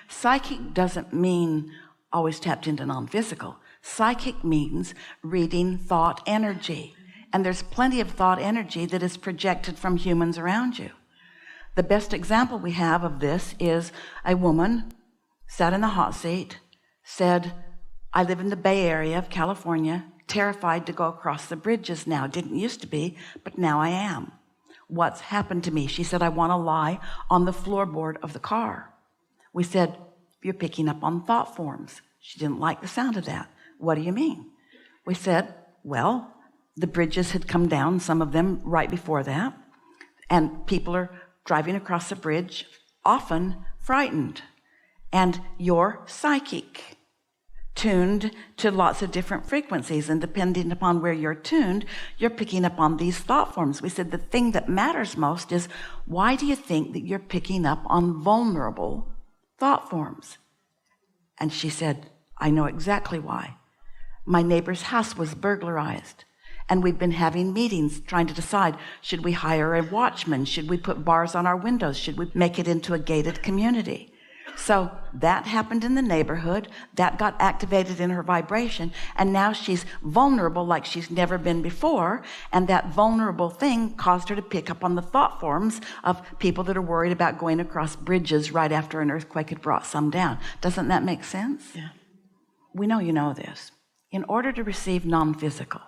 Psychic doesn't mean always tapped into non-physical. Psychic means reading thought energy. And there's plenty of thought energy that is projected from humans around you. The best example we have of this is a woman sat in the hot seat, said, I live in the Bay Area of California, terrified to go across the bridges now. Didn't used to be, but now I am. What's happened to me? She said, I want to lie on the floorboard of the car. We said, you're picking up on thought forms. She didn't like the sound of that. What do you mean? We said, well, the bridges had come down, some of them right before that, and people are driving across the bridge, often frightened. And you're psychic, tuned to lots of different frequencies, and depending upon where you're tuned, you're picking up on these thought forms. We said the thing that matters most is, why do you think that you're picking up on vulnerable thought forms? And she said, I know exactly why. My neighbor's house was burglarized, and we've been having meetings trying to decide, should we hire a watchman? Should we put bars on our windows? Should we make it into a gated community? So that happened in the neighborhood, that got activated in her vibration, and now she's vulnerable like she's never been before, and that vulnerable thing caused her to pick up on the thought forms of people that are worried about going across bridges right after an earthquake had brought some down. Doesn't that make sense? Yeah. We know you know this. In order to receive non-physical,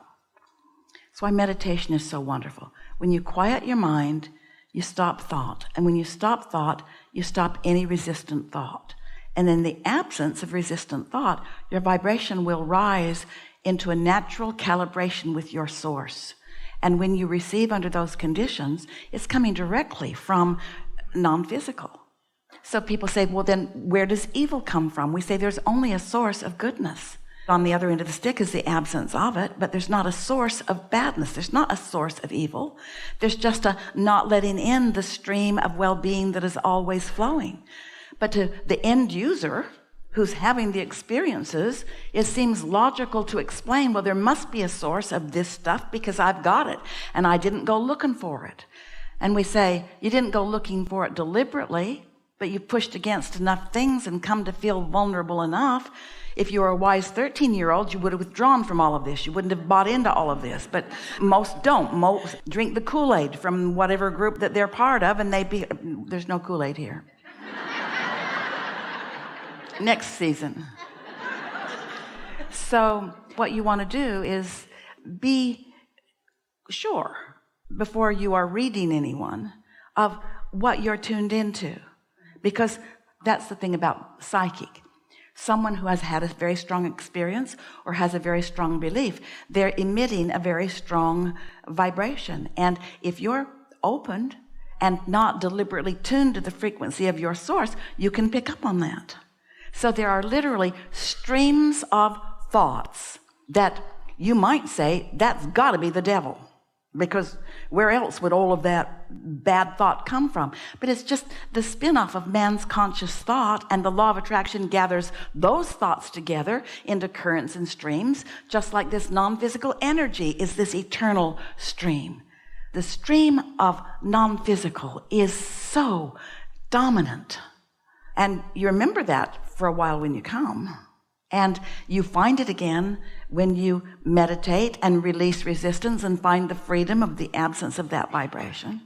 that's why meditation is so wonderful. When you quiet your mind, you stop thought. And when you stop thought, you stop any resistant thought. And in the absence of resistant thought, your vibration will rise into a natural calibration with your source. And when you receive under those conditions, it's coming directly from non-physical. So people say, well, then where does evil come from? We say there's only a source of goodness. On the other end of the stick is the absence of it, but there's not a source of badness. There's not a source of evil. There's just a not letting in the stream of well-being that is always flowing. But to the end user who's having the experiences, it seems logical to explain, well, there must be a source of this stuff because I've got it and I didn't go looking for it. And we say, you didn't go looking for it deliberately, but you pushed against enough things and come to feel vulnerable enough. If you were a wise 13-year-old, you would have withdrawn from all of this. You wouldn't have bought into all of this. But most don't. Most drink the Kool-Aid from whatever group that they're part of, and there's no Kool-Aid here. Next season. So what you want to do is be sure before you are reading anyone of what you're tuned into. Because that's the thing about psychic. Someone who has had a very strong experience or has a very strong belief, they're emitting a very strong vibration. And if you're opened and not deliberately tuned to the frequency of your source, you can pick up on that. So there are literally streams of thoughts that you might say, that's got to be the devil. Because where else would all of that bad thought come from? But it's just the spin-off of man's conscious thought, and the law of attraction gathers those thoughts together into currents and streams, just like this non-physical energy is this eternal stream. The stream of non-physical is so dominant. And you remember that for a while when you come. And you find it again when you meditate and release resistance and find the freedom of the absence of that vibration.